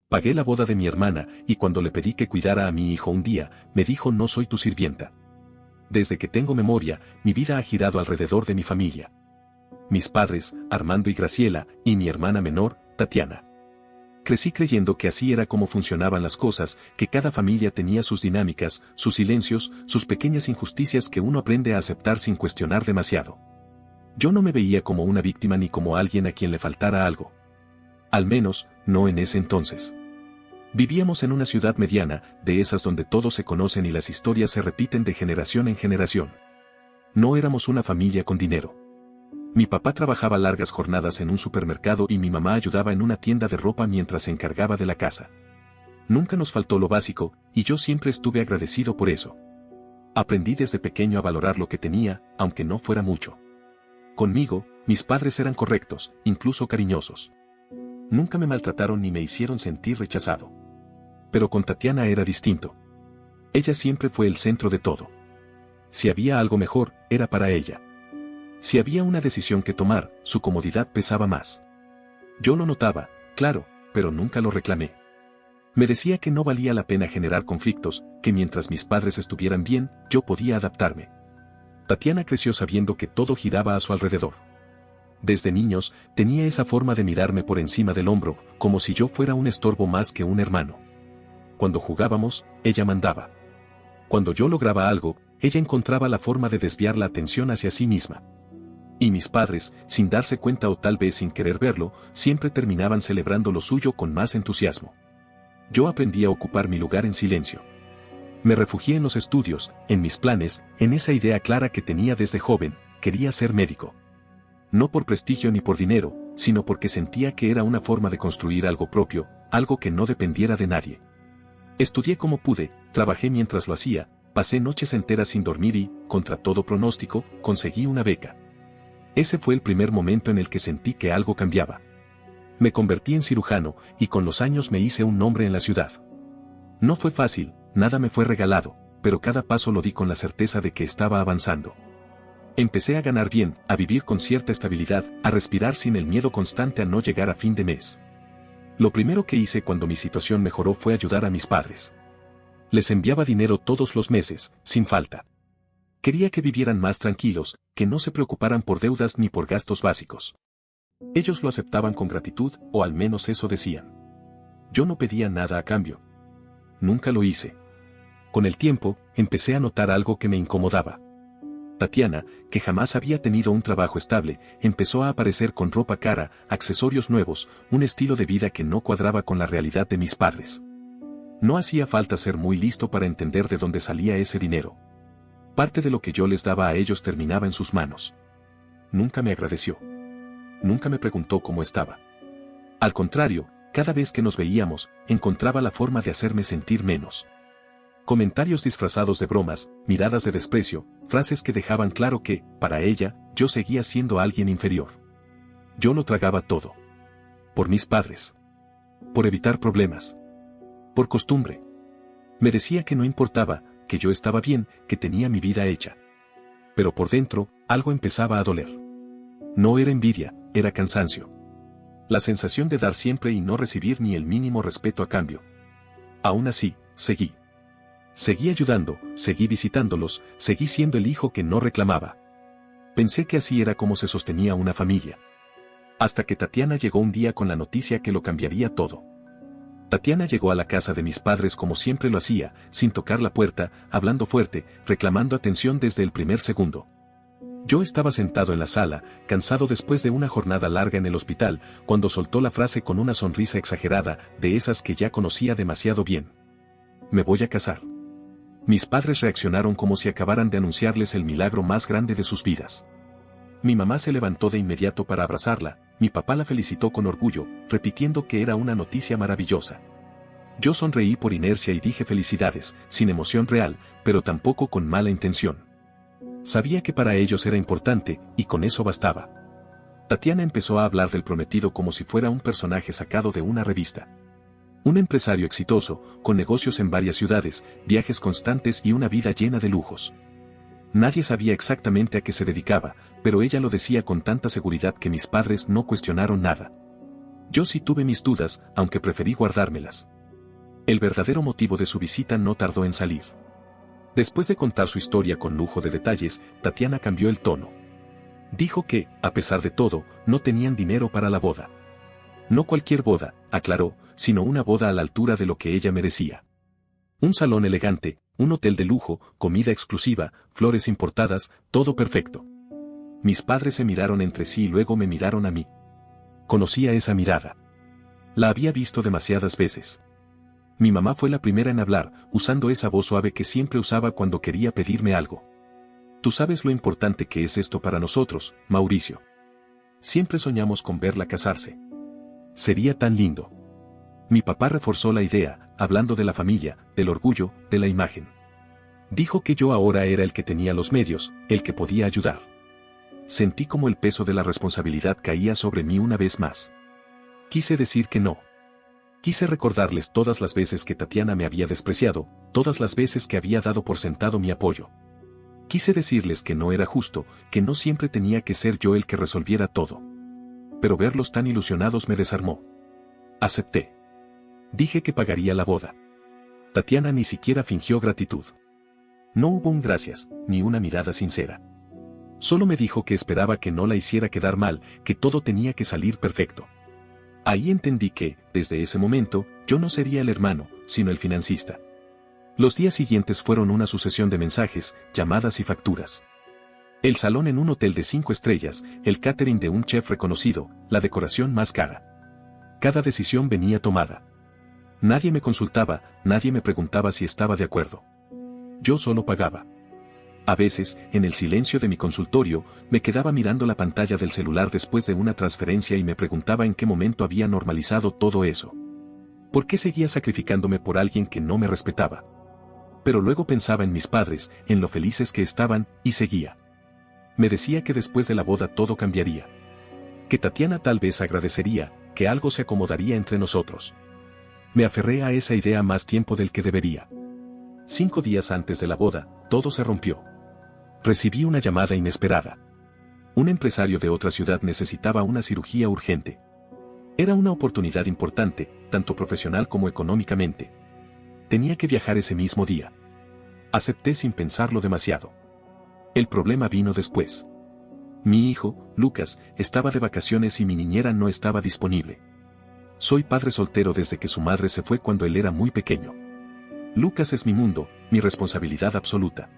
Pagué la boda de mi hermana, y cuando le pedí que cuidara a mi hijo un día, me dijo: no soy tu sirvienta. Desde que tengo memoria, mi vida ha girado alrededor de mi familia. Mis padres, Armando y Graciela, y mi hermana menor, Tatiana. Crecí creyendo que así era como funcionaban las cosas, que cada familia tenía sus dinámicas, sus silencios, sus pequeñas injusticias que uno aprende a aceptar sin cuestionar demasiado. Yo no me veía como una víctima ni como alguien a quien le faltara algo. Al menos, no en ese entonces. Vivíamos en una ciudad mediana, de esas donde todos se conocen y las historias se repiten de generación en generación. No éramos una familia con dinero. Mi papá trabajaba largas jornadas en un supermercado y mi mamá ayudaba en una tienda de ropa mientras se encargaba de la casa. Nunca nos faltó lo básico, y yo siempre estuve agradecido por eso. Aprendí desde pequeño a valorar lo que tenía, aunque no fuera mucho. Conmigo, mis padres eran correctos, incluso cariñosos. Nunca me maltrataron ni me hicieron sentir rechazado. Pero con Tatiana era distinto. Ella siempre fue el centro de todo. Si había algo mejor, era para ella. Si había una decisión que tomar, su comodidad pesaba más. Yo lo notaba, claro, pero nunca lo reclamé. Me decía que no valía la pena generar conflictos, que mientras mis padres estuvieran bien, yo podía adaptarme. Tatiana creció sabiendo que todo giraba a su alrededor. Desde niños, tenía esa forma de mirarme por encima del hombro, como si yo fuera un estorbo más que un hermano. Cuando jugábamos, ella mandaba. Cuando yo lograba algo, ella encontraba la forma de desviar la atención hacia sí misma. Y mis padres, sin darse cuenta o tal vez sin querer verlo, siempre terminaban celebrando lo suyo con más entusiasmo. Yo aprendí a ocupar mi lugar en silencio. Me refugié en los estudios, en mis planes, en esa idea clara que tenía desde joven: quería ser médico. No por prestigio ni por dinero, sino porque sentía que era una forma de construir algo propio, algo que no dependiera de nadie. Estudié como pude, trabajé mientras lo hacía, pasé noches enteras sin dormir y, contra todo pronóstico, conseguí una beca. Ese fue el primer momento en el que sentí que algo cambiaba. Me convertí en cirujano, y con los años me hice un nombre en la ciudad. No fue fácil, nada me fue regalado, pero cada paso lo di con la certeza de que estaba avanzando. Empecé a ganar bien, a vivir con cierta estabilidad, a respirar sin el miedo constante a no llegar a fin de mes. Lo primero que hice cuando mi situación mejoró fue ayudar a mis padres. Les enviaba dinero todos los meses, sin falta. Quería que vivieran más tranquilos, que no se preocuparan por deudas ni por gastos básicos. Ellos lo aceptaban con gratitud, o al menos eso decían. Yo no pedía nada a cambio. Nunca lo hice. Con el tiempo, empecé a notar algo que me incomodaba. Tatiana, que jamás había tenido un trabajo estable, empezó a aparecer con ropa cara, accesorios nuevos, un estilo de vida que no cuadraba con la realidad de mis padres. No hacía falta ser muy listo para entender de dónde salía ese dinero. Parte de lo que yo les daba a ellos terminaba en sus manos. Nunca me agradeció. Nunca me preguntó cómo estaba. Al contrario, cada vez que nos veíamos, encontraba la forma de hacerme sentir menos. Comentarios disfrazados de bromas, miradas de desprecio, frases que dejaban claro que, para ella, yo seguía siendo alguien inferior. Yo lo tragaba todo. Por mis padres. Por evitar problemas. Por costumbre. Me decía que no importaba, que yo estaba bien, que tenía mi vida hecha. Pero por dentro, algo empezaba a doler. No era envidia, era cansancio. La sensación de dar siempre y no recibir ni el mínimo respeto a cambio. Aún así, seguí. Seguí ayudando, seguí visitándolos, seguí siendo el hijo que no reclamaba. Pensé que así era como se sostenía una familia. Hasta que Tatiana llegó un día con la noticia que lo cambiaría todo. Tatiana llegó a la casa de mis padres como siempre lo hacía, sin tocar la puerta, hablando fuerte, reclamando atención desde el primer segundo. Yo estaba sentado en la sala, cansado después de una jornada larga en el hospital, cuando soltó la frase con una sonrisa exagerada, de esas que ya conocía demasiado bien. Me voy a casar. Mis padres reaccionaron como si acabaran de anunciarles el milagro más grande de sus vidas. Mi mamá se levantó de inmediato para abrazarla, mi papá la felicitó con orgullo, repitiendo que era una noticia maravillosa. Yo sonreí por inercia y dije felicidades, sin emoción real, pero tampoco con mala intención. Sabía que para ellos era importante, y con eso bastaba. Tatiana empezó a hablar del prometido como si fuera un personaje sacado de una revista. Un empresario exitoso, con negocios en varias ciudades, viajes constantes y una vida llena de lujos. Nadie sabía exactamente a qué se dedicaba, pero ella lo decía con tanta seguridad que mis padres no cuestionaron nada. Yo sí tuve mis dudas, aunque preferí guardármelas. El verdadero motivo de su visita no tardó en salir. Después de contar su historia con lujo de detalles, Tatiana cambió el tono. Dijo que, a pesar de todo, no tenían dinero para la boda. No cualquier boda, aclaró, sino una boda a la altura de lo que ella merecía. Un salón elegante, un hotel de lujo, comida exclusiva, flores importadas, todo perfecto. Mis padres se miraron entre sí y luego me miraron a mí. Conocía esa mirada. La había visto demasiadas veces. Mi mamá fue la primera en hablar, usando esa voz suave que siempre usaba cuando quería pedirme algo. Tú sabes lo importante que es esto para nosotros, Mauricio. Siempre soñamos con verla casarse. Sería tan lindo. Mi papá reforzó la idea, hablando de la familia, del orgullo, de la imagen. Dijo que yo ahora era el que tenía los medios, el que podía ayudar. Sentí como el peso de la responsabilidad caía sobre mí una vez más. Quise decir que no. Quise recordarles todas las veces que Tatiana me había despreciado, todas las veces que había dado por sentado mi apoyo. Quise decirles que no era justo, que no siempre tenía que ser yo el que resolviera todo. Pero verlos tan ilusionados me desarmó. Acepté. Dije que pagaría la boda. Tatiana ni siquiera fingió gratitud. No hubo un gracias, ni una mirada sincera. Solo me dijo que esperaba que no la hiciera quedar mal, que todo tenía que salir perfecto. Ahí entendí que, desde ese momento, yo no sería el hermano, sino el financista. Los días siguientes fueron una sucesión de mensajes, llamadas y facturas. El salón en un hotel de 5 estrellas, el catering de un chef reconocido, la decoración más cara. Cada decisión venía tomada. Nadie me consultaba, nadie me preguntaba si estaba de acuerdo. Yo solo pagaba. A veces, en el silencio de mi consultorio, me quedaba mirando la pantalla del celular después de una transferencia y me preguntaba en qué momento había normalizado todo eso. ¿Por qué seguía sacrificándome por alguien que no me respetaba? Pero luego pensaba en mis padres, en lo felices que estaban, y seguía. Me decía que después de la boda todo cambiaría. Que Tatiana tal vez agradecería, que algo se acomodaría entre nosotros. Me aferré a esa idea más tiempo del que debería. 5 días antes de la boda, todo se rompió. Recibí una llamada inesperada. Un empresario de otra ciudad necesitaba una cirugía urgente. Era una oportunidad importante, tanto profesional como económicamente. Tenía que viajar ese mismo día. Acepté sin pensarlo demasiado. El problema vino después. Mi hijo, Lucas, estaba de vacaciones y mi niñera no estaba disponible. Soy padre soltero desde que su madre se fue cuando él era muy pequeño. Lucas es mi mundo, mi responsabilidad absoluta.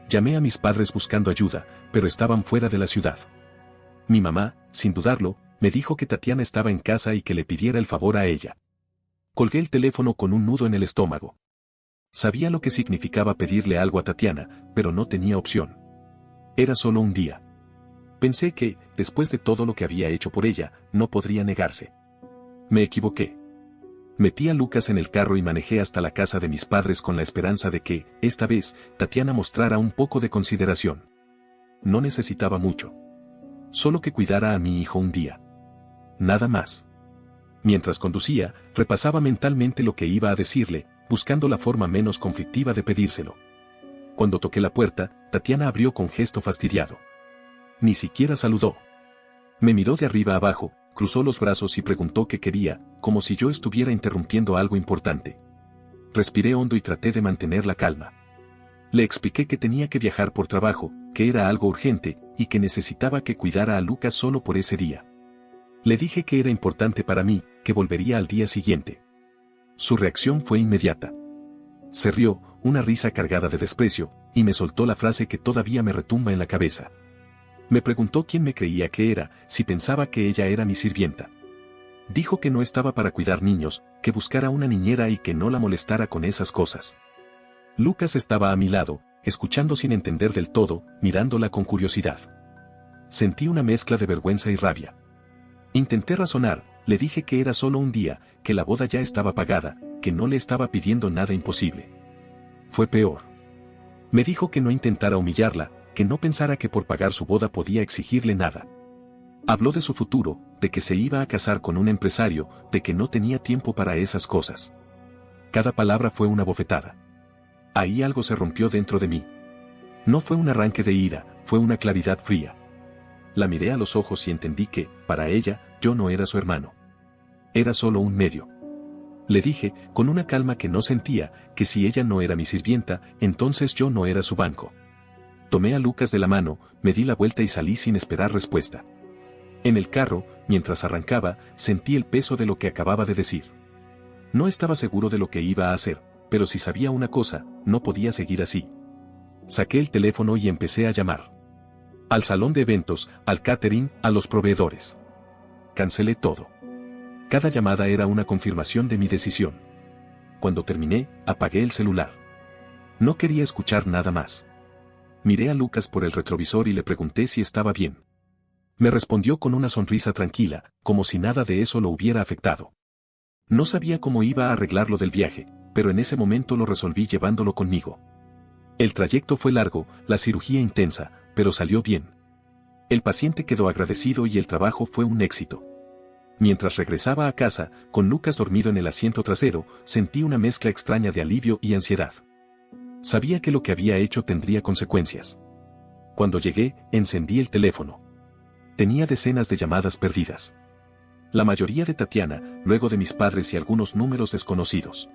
Llamé a mis padres buscando ayuda, pero estaban fuera de la ciudad. Mi mamá, sin dudarlo, me dijo que Tatiana estaba en casa y que le pidiera el favor a ella. Colgué el teléfono con un nudo en el estómago. Sabía lo que significaba pedirle algo a Tatiana, pero no tenía opción. Era solo un día. Pensé que, después de todo lo que había hecho por ella, no podría negarse. Me equivoqué. Metí a Lucas en el carro y manejé hasta la casa de mis padres con la esperanza de que, esta vez, Tatiana mostrara un poco de consideración. No necesitaba mucho. Solo que cuidara a mi hijo un día. Nada más. Mientras conducía, repasaba mentalmente lo que iba a decirle, buscando la forma menos conflictiva de pedírselo. Cuando toqué la puerta, Tatiana abrió con gesto fastidiado. Ni siquiera saludó. Me miró de arriba abajo, cruzó los brazos y preguntó qué quería, como si yo estuviera interrumpiendo algo importante. Respiré hondo y traté de mantener la calma. Le expliqué que tenía que viajar por trabajo, que era algo urgente, y que necesitaba que cuidara a Lucas solo por ese día. Le dije que era importante para mí, que volvería al día siguiente. Su reacción fue inmediata. Se rió, una risa cargada de desprecio, y me soltó la frase que todavía me retumba en la cabeza. Me preguntó quién me creía que era, si pensaba que ella era mi sirvienta. Dijo que no estaba para cuidar niños, que buscara una niñera y que no la molestara con esas cosas. Lucas estaba a mi lado, escuchando sin entender del todo, mirándola con curiosidad. Sentí una mezcla de vergüenza y rabia. Intenté razonar, le dije que era solo un día, que la boda ya estaba pagada, que no le estaba pidiendo nada imposible. Fue peor. Me dijo que no intentara humillarla, que no pensara que por pagar su boda podía exigirle nada. Habló de su futuro, de que se iba a casar con un empresario, de que no tenía tiempo para esas cosas. Cada palabra fue una bofetada. Ahí algo se rompió dentro de mí. No fue un arranque de ira, fue una claridad fría. La miré a los ojos y entendí que, para ella, yo no era su hermano. era solo un medio. Le dije, con una calma que no sentía, que si ella no era mi sirvienta, entonces yo no era su banco. Tomé a Lucas de la mano, me di la vuelta y salí sin esperar respuesta. En el carro, mientras arrancaba, sentí el peso de lo que acababa de decir. No estaba seguro de lo que iba a hacer, pero si sabía una cosa, no podía seguir así. Saqué el teléfono y empecé a llamar. Al salón de eventos, al catering, a los proveedores. Cancelé todo. Cada llamada era una confirmación de mi decisión. Cuando terminé, apagué el celular. No quería escuchar nada más. Miré a Lucas por el retrovisor y le pregunté si estaba bien. Me respondió con una sonrisa tranquila, como si nada de eso lo hubiera afectado. No sabía cómo iba a arreglar lo del viaje, pero en ese momento lo resolví llevándolo conmigo. El trayecto fue largo, la cirugía intensa, pero salió bien. El paciente quedó agradecido y el trabajo fue un éxito. Mientras regresaba a casa, con Lucas dormido en el asiento trasero, sentí una mezcla extraña de alivio y ansiedad. Sabía que lo que había hecho tendría consecuencias. Cuando llegué, encendí el teléfono. Tenía decenas de llamadas perdidas. La mayoría de Tatiana, luego de mis padres y algunos números desconocidos.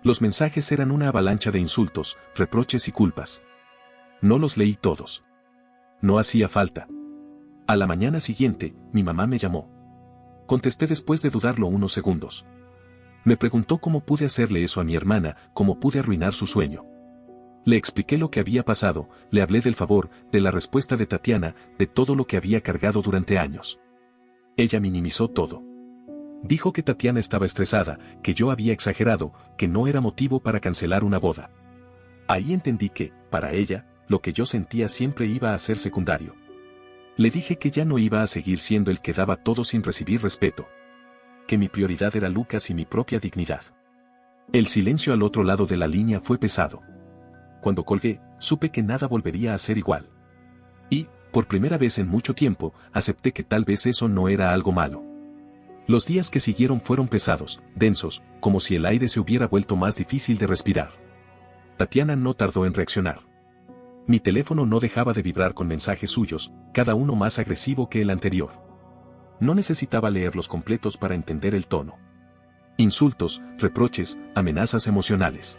Los mensajes eran una avalancha de insultos, reproches y culpas. No los leí todos. No hacía falta. A la mañana siguiente, mi mamá me llamó. Contesté después de dudarlo unos segundos. Me preguntó cómo pude hacerle eso a mi hermana, cómo pude arruinar su sueño. Le expliqué lo que había pasado, le hablé del favor, de la respuesta de Tatiana, de todo lo que había cargado durante años. Ella minimizó todo. Dijo que Tatiana estaba estresada, que yo había exagerado, que no era motivo para cancelar una boda. Ahí entendí que, para ella, lo que yo sentía siempre iba a ser secundario. Le dije que ya no iba a seguir siendo el que daba todo sin recibir respeto. Que mi prioridad era Lucas y mi propia dignidad. El silencio al otro lado de la línea fue pesado. Cuando colgué, supe que nada volvería a ser igual. Y, por primera vez en mucho tiempo, acepté que tal vez eso no era algo malo. Los días que siguieron fueron pesados, densos, como si el aire se hubiera vuelto más difícil de respirar. Tatiana no tardó en reaccionar. Mi teléfono no dejaba de vibrar con mensajes suyos, cada uno más agresivo que el anterior. No necesitaba leerlos completos para entender el tono. Insultos, reproches, amenazas emocionales.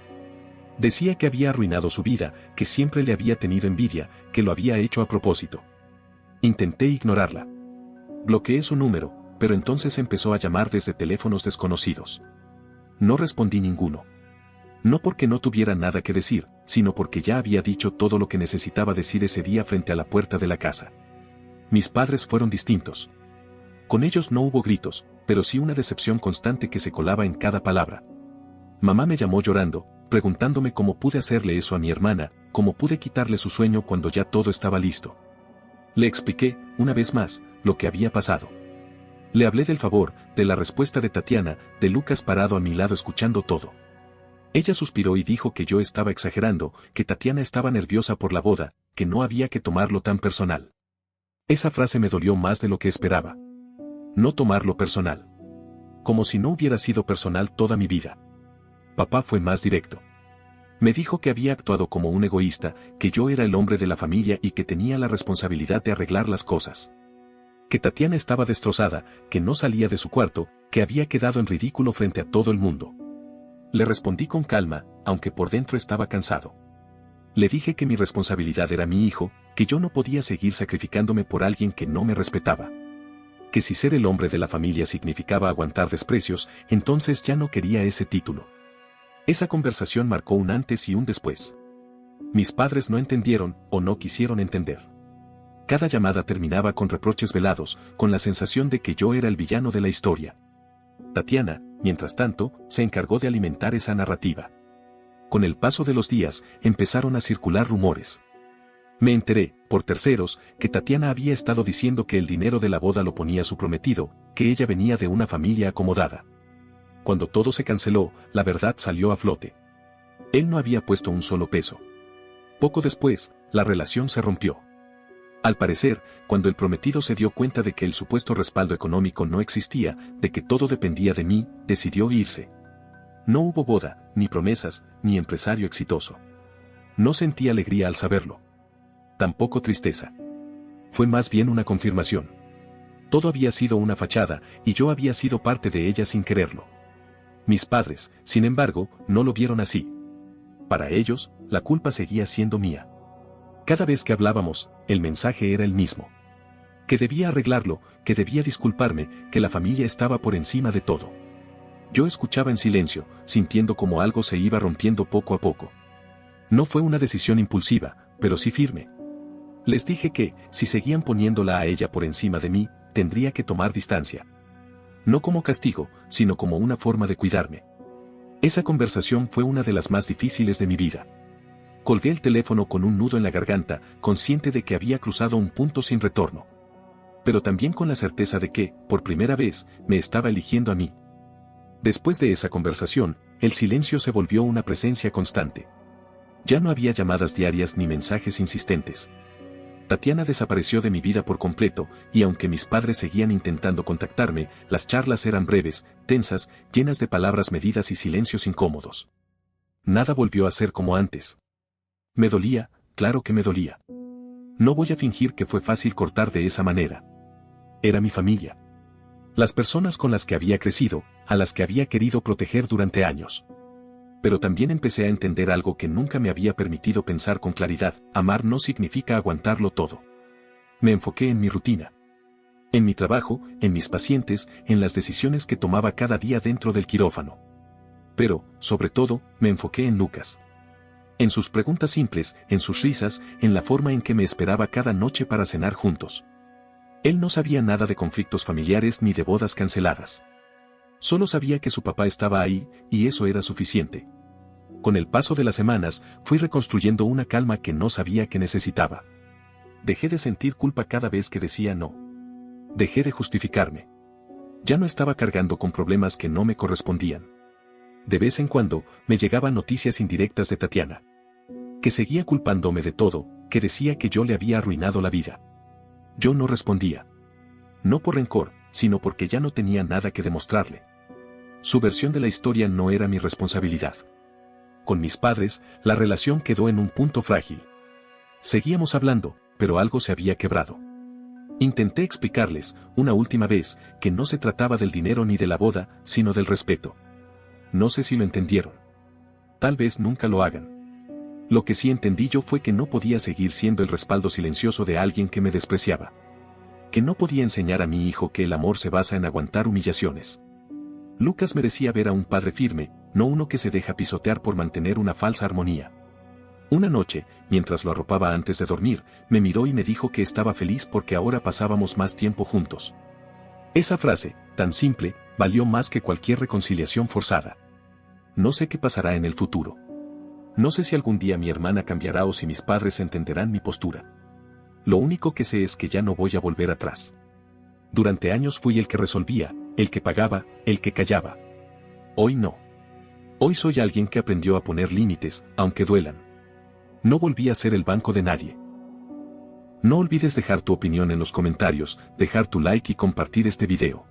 Decía que había arruinado su vida, que siempre le había tenido envidia, que lo había hecho a propósito. Intenté ignorarla. Bloqueé su número, pero entonces empezó a llamar desde teléfonos desconocidos. No respondí ninguno. No porque no tuviera nada que decir, sino porque ya había dicho todo lo que necesitaba decir ese día frente a la puerta de la casa. Mis padres fueron distintos. Con ellos no hubo gritos, pero sí una decepción constante que se colaba en cada palabra. Mamá me llamó llorando, preguntándome cómo pude hacerle eso a mi hermana, cómo pude quitarle su sueño cuando ya todo estaba listo. Le expliqué, una vez más, lo que había pasado. Le hablé del favor, de la respuesta de Tatiana, de Lucas parado a mi lado escuchando todo. Ella suspiró y dijo que yo estaba exagerando, que Tatiana estaba nerviosa por la boda, que no había que tomarlo tan personal. Esa frase me dolió más de lo que esperaba. No tomarlo personal. Como si no hubiera sido personal toda mi vida. Papá fue más directo. Me dijo que había actuado como un egoísta, que yo era el hombre de la familia y que tenía la responsabilidad de arreglar las cosas. Que Tatiana estaba destrozada, que no salía de su cuarto, que había quedado en ridículo frente a todo el mundo. Le respondí con calma, aunque por dentro estaba cansado. Le dije que mi responsabilidad era mi hijo, que yo no podía seguir sacrificándome por alguien que no me respetaba. Que si ser el hombre de la familia significaba aguantar desprecios, entonces ya no quería ese título. Esa conversación marcó un antes y un después. Mis padres no entendieron, o no quisieron entender. Cada llamada terminaba con reproches velados, con la sensación de que yo era el villano de la historia. Tatiana, mientras tanto, se encargó de alimentar esa narrativa. Con el paso de los días, empezaron a circular rumores. Me enteré, por terceros, que Tatiana había estado diciendo que el dinero de la boda lo ponía su prometido, que ella venía de una familia acomodada. Cuando todo se canceló, la verdad salió a flote. Él no había puesto un solo peso. Poco después, la relación se rompió. Al parecer, cuando el prometido se dio cuenta de que el supuesto respaldo económico no existía, de que todo dependía de mí, decidió irse. No hubo boda, ni promesas, ni empresario exitoso. No sentí alegría al saberlo. Tampoco tristeza. Fue más bien una confirmación. Todo había sido una fachada, y yo había sido parte de ella sin quererlo. Mis padres, sin embargo, no lo vieron así. Para ellos, la culpa seguía siendo mía. Cada vez que hablábamos, el mensaje era el mismo. Que debía arreglarlo, que debía disculparme, que la familia estaba por encima de todo. Yo escuchaba en silencio, sintiendo como algo se iba rompiendo poco a poco. No fue una decisión impulsiva, pero sí firme. Les dije que, si seguían poniéndola a ella por encima de mí, tendría que tomar distancia. No como castigo, sino como una forma de cuidarme. Esa conversación fue una de las más difíciles de mi vida. Colgué el teléfono con un nudo en la garganta, consciente de que había cruzado un punto sin retorno. Pero también con la certeza de que, por primera vez, me estaba eligiendo a mí. Después de esa conversación, el silencio se volvió una presencia constante. Ya no había llamadas diarias ni mensajes insistentes. Tatiana desapareció de mi vida por completo, y aunque mis padres seguían intentando contactarme, las charlas eran breves, tensas, llenas de palabras medidas y silencios incómodos. Nada volvió a ser como antes. Me dolía, claro que me dolía. No voy a fingir que fue fácil cortar de esa manera. Era mi familia. Las personas con las que había crecido, a las que había querido proteger durante años. Pero también empecé a entender algo que nunca me había permitido pensar con claridad: amar no significa aguantarlo todo. Me enfoqué en mi rutina. En mi trabajo, en mis pacientes, en las decisiones que tomaba cada día dentro del quirófano. Pero, sobre todo, me enfoqué en Lucas. En sus preguntas simples, en sus risas, en la forma en que me esperaba cada noche para cenar juntos. Él no sabía nada de conflictos familiares ni de bodas canceladas. Solo sabía que su papá estaba ahí, y eso era suficiente. Con el paso de las semanas, fui reconstruyendo una calma que no sabía que necesitaba. Dejé de sentir culpa cada vez que decía no. Dejé de justificarme. Ya no estaba cargando con problemas que no me correspondían. De vez en cuando, me llegaban noticias indirectas de Tatiana. Que seguía culpándome de todo, que decía que yo le había arruinado la vida. Yo no respondía. No por rencor, sino porque ya no tenía nada que demostrarle. Su versión de la historia no era mi responsabilidad. Con mis padres, la relación quedó en un punto frágil. Seguíamos hablando, pero algo se había quebrado. Intenté explicarles, una última vez, que no se trataba del dinero ni de la boda, sino del respeto. No sé si lo entendieron. Tal vez nunca lo hagan. Lo que sí entendí yo fue que no podía seguir siendo el respaldo silencioso de alguien que me despreciaba. Que no podía enseñar a mi hijo que el amor se basa en aguantar humillaciones. Lucas merecía ver a un padre firme, no uno que se deja pisotear por mantener una falsa armonía. Una noche, mientras lo arropaba antes de dormir, me miró y me dijo que estaba feliz porque ahora pasábamos más tiempo juntos. Esa frase, tan simple, valió más que cualquier reconciliación forzada. No sé qué pasará en el futuro. No sé si algún día mi hermana cambiará o si mis padres entenderán mi postura. Lo único que sé es que ya no voy a volver atrás. Durante años fui el que resolvía, el que pagaba, el que callaba. Hoy no. Hoy soy alguien que aprendió a poner límites, aunque duelan. No volví a ser el banco de nadie. No olvides dejar tu opinión en los comentarios, dejar tu like y compartir este video.